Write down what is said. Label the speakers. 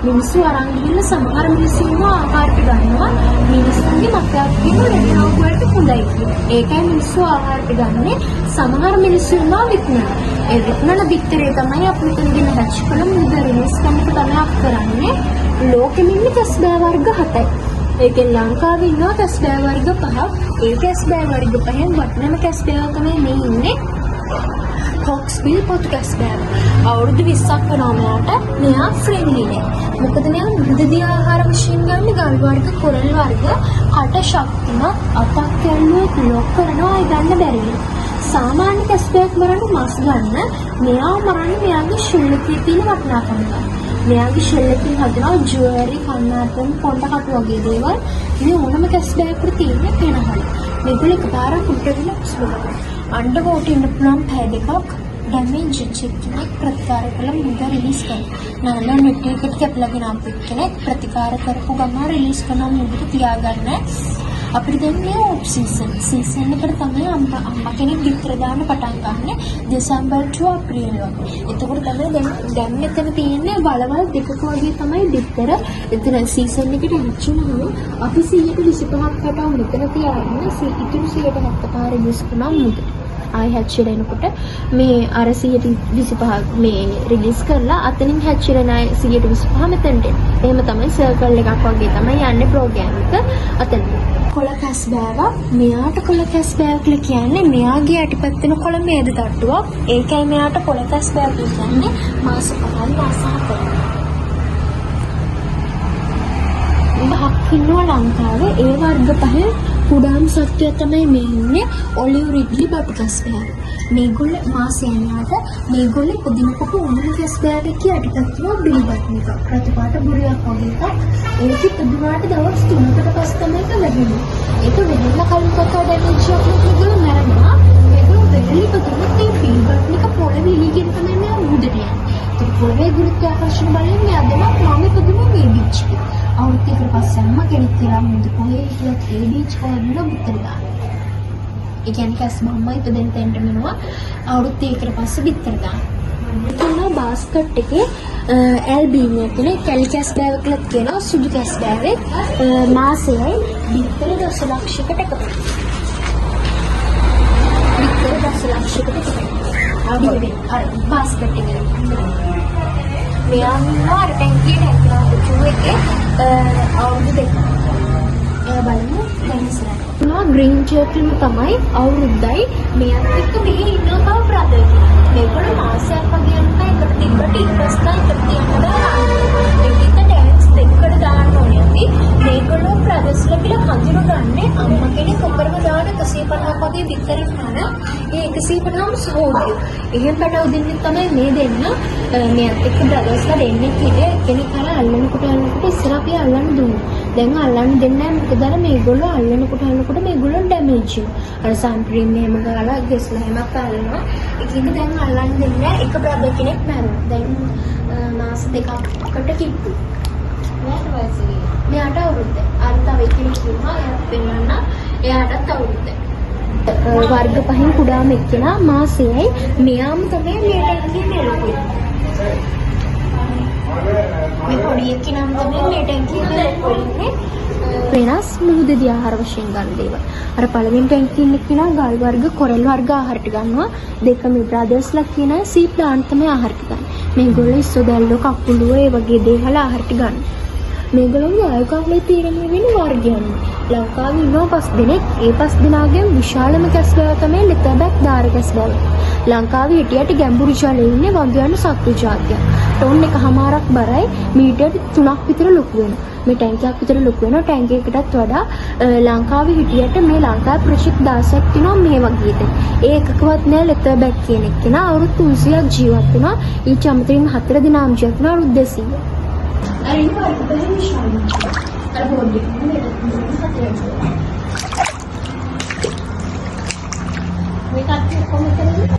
Speaker 1: මිනිස්සු අරන් ගිහින් සමහර මිනිස්සු ඉන්නවා ආහාරට ගන්නවා මිනිස්සුන්ගේ මතයක් තියෙනවා රෙඩිනෝක් වලට හොඳයි කියලා. ඒකයි මිනිස්සු ආහාරට ගන්නේ. සමහර මිනිස්සු ඉන්නවා විකුණන. ඒ විකුණන බිත්තරේ තමයි අපි මෙතනගෙන රැච් කළ මුද රිලීස් කරන්න තමයි අපි කරන්නේ. ලෝකෙම ඉන්නේ කැස්බෑ වර්ග 7යි. ඒකෙන් ලංකාවේ ඉන්නවා කැස්බෑ වර්ග 5ක්. ඒ කැස්බෑ වර්ග 5න් වටිනම කැස්බෑ තමයි මේ ඉන්නේ. කොක්ස්බිල් පොතු කැස්බෑ. අවුරුදු 20ක් වෙනවා මෙයාට. මෙයා ෆ්‍රෙන්ඩ්ලි නේ. මොකද මෙයා මෘදුදී ආහාර වශයෙන් ගන්න ගල් වර්ග, කොරල් වර්ග, කට ශක්තිමත්, අතක් කැල්ලුවත් ලොක් කරනවා ඒ ගන්න බැරි වෙනවා. සාමාන්‍ය කැස්බෑක් මරන්න මාස් ගන්න මෙයා මරන්නේ මෙයාගේ ශුල්ලකයේ තියෙන වටිනාකම ගන්න. මෙයාගේ ශෙල්ලකින් හදනවා ජුවලරි, කණ්ණාඩි, පොණ්ඩ කටු වගේ දේවල්. මේ ඕනම කැස්බෑකට තියෙන වෙනහල. මේගොල්ලෝ එකපාරක් උඩට ගිහලා පුස්බලනවා. අඬ වෝට ඉන්න පුළුවන් පැය දෙකක් ඩැමේජ් චෙක් කෙනෙක් ප්‍රතිකාර කළ මුද රිලීස් කරනවා. නෑ නෙට් එකට කැපලාගෙන අපිට කෙනෙක් ප්‍රතිකාර කරපු ගමන් රිලීස් කරන මුදට තියාගන්න. අපිට දැන් මේ ඔෆ් සීසන් එකට තමයි අම්මා කෙනෙක් විතර දාන්න පටන් ගන්න දෙසැම්බර් to අප්‍රේල් වගේ. එතකොට තමයි දැන් මෙතන තියෙන්නේ වලවල් දෙකක වගේ තමයි විතර. එතන සීසන් එකට ඇච්චුනම අපි 125ක් වටා මෙතන තියාගෙන ඉතුරු 170 රිලීස් කරනවා මුදට. ආයි හැච්චිලා එනකොට මේ අර 125 මේ රිලීස් කරලා අතනින් හැච්චිලා නැහැ 125 මෙතනට. එහෙම තමයි සර්කල් එකක් වගේ තමයි යන්නේ ප්‍රෝග්‍රෑම් එක. අතන කොළ කැස්බෑවක් මෙයාට කොළ කැස්බෑව කියලා කියන්නේ මෙයාගේ යටිපත් වෙන කොළ මේද තට්ටුවක්. ඒකයි මෙයාට කොළ කැස්බෑව කියන්නේ මාස 5 මාස 7. මහක් ඉන්නවා ලංකාවේ ඒ වර්ග පහෙන් කුඩාම සත්වය තමයි මේ ඉන්නේ ඔලිව් රිඩ්ලි බටු කැස්බෑව. මේගොල්ලෝ මාසයන්ට මේගොල්ලෝ පුදිනකොට උණු කැස්බෑව කියටට තියෙන බිලිබට් එක. ප්‍රතිපාට බුරියක් වගේ එකක්. ඒක පුදුමාට දවස් 3කට පස්සේ තමයි ඒක ලැබෙන්නේ. ඒක වෙනම කලින් කතා ඩැමේජ් එකක් නෙවෙයි මරනවා. මේගොල්ලෝ දෙලි පුදුමත් මේ බිලිබට් එක පොළවේ ඉලිගෙන තමයි මේ මුදට යන්නේ. ඒක පොළවේ ගුරුත්වාකර්ෂණ බලයෙන් යද්දම මාමේ පුදුම මේ බීච් එක. අවුරුද්දකට පස්සේ අම්මා කෙනෙක් කියලා මුද කොහේ කියලා ඒ බීච් කොහේද විතර දාන්න. ඒ කියන්නේ කැස් මම්මා ඉපදෙන්න තැනට මෙනවා අවුරුද්දකට පස්සේ විතර දාන්න. තුන බාස්කට් එකේ ඇල්බීනියා කියන කැලි කැස්බෑව කියලා කියනවා සුදු කැස්බෑවේ මාසෙයි විතර දශලක්ෂයකට එකතු. විතර දශලක්ෂයකට එකතු. අර බාස්කට් එකේ මෙයා අර ටැංකියට ඇතුළත් වෙච්ච එකේ අවුරුදු දෙකක්. ඒ බලමු දැන් ඉස්සරහට. තුනා ග්‍රීන් චර්කින් තමයි අවුරුද්දයි මෙයත් එක්ක මේ ඉන්නවා බව බ්‍රදර් කියලා. මේගොල්ලෝ මාසයක් වගේ යනකම් එකට තිබ්බට ඊට පස්සේ එකට තියන්න බෑ. ඒකිට ඩෑන්ස් දෙකකට දාන්න ඕනේ අපි. මේගොල්ලෝ බ්‍රදර්ස්ලා කියලා හඳුනගන්නේ අම්මා කෙනෙක් උඩරම දාන 150ක් වගේ විතරක් නන. ඒ 150ම සහෝදරයෝ. එහෙම පැටව දෙන්නේ තමයි මේ දෙන්න. මෙයත් එක්ක බ්‍රදර්ස්ලා දෙන්නේ කියේ කෙනෙක් අර අල්ලනකොට ඉස්සර අපි අල්ලන්න දුන්නා. දැන් අල්ලන්න දෙන්නේ නැහැ මොකද අර මේගොල්ලෝ අල්ලනකොට මේගොල්ලෝ ඩැමේජ් වෙනවා. අර සන්ක්‍රීම් එහෙම ගාලා ගෙස්ලා හැමක් අල්ලනවා. ඒකින්ද දැන් අල්ලන්න දෙන්නේ නැහැ. එක බ්‍රදර් කෙනෙක් මැරුණා. දැන් මාස දෙකකට කිට්ටු. මෙයාට වයස මෙයාට අවුරුද්ද. අර තව කෙනෙක් ඉන්නවා එයාට පෙන්නන්න. එයාටත් අවුරුද්ද. වර්ග පහෙන් කුඩාම එක්කෙනා මාසෙයි මෙයාම තමයි මේට කියන්නේ ලොකු. මේ පොඩි එක්කෙනාම තමයි මේට කියන්නේ ලොකු. වෙනස් මුහුදේ ආහාර වශයෙන් ගන්න දේවල්. අර පළවෙනි ටැංකිය ඉන්න කෙනා ගල් වර්ග, කොරල් වර්ග ආහාරට ගන්නවා. දෙකම බ්‍රදර්ස්ලා කියන සී ප්ලාන්ට් තමයි ආහාරට ගන්න. මේගොල්ලෝ ඉස්සොදැල්ලෝ, කකුලුව ඒ වගේ දේවල් ආහාරට ගන්න. මේගොල්ලෝ ආයුකාලේ තීරණය වෙන වර්ගයන්. ලංකාවේ ඉන්නවා 5 දෙනෙක්. ඒ 5 දෙනාගෙන් විශාලම කැස්බෑව තමයි ලෙතර්බැක් දාර කැස්බෑව. ලංකාවේ හිටියට ගැඹුරු ජලයේ ඉන්නේ වගයන් සත්තු జాතියක්. ටොන් එකමාරක් බරයි මීටර් 3ක් විතර ලොකු වෙනවා. මේ ටැංකියක් විතර ලොකු වෙනවා. ටැංකියකටත් වඩා ලංකාවේ හිටියට මේ ලංකාවේ ප්‍රොජෙක්ට් 16ක් තියෙනවා මේ වගේද. ඒ එකකවත් නෑ ලෙතර්බැක් කියන එක. කෙනා අවුරුදු 300ක් ජීවත් වුණා. ඊට අමතරින් 4 දිනක් ජීවත් වුණා අවුරුදු 200. අර ඉන්න වර්ග බැරි විශාල. අර බෝඩ් එක මේ කට්ටිය කොහොමද කරන්නේ?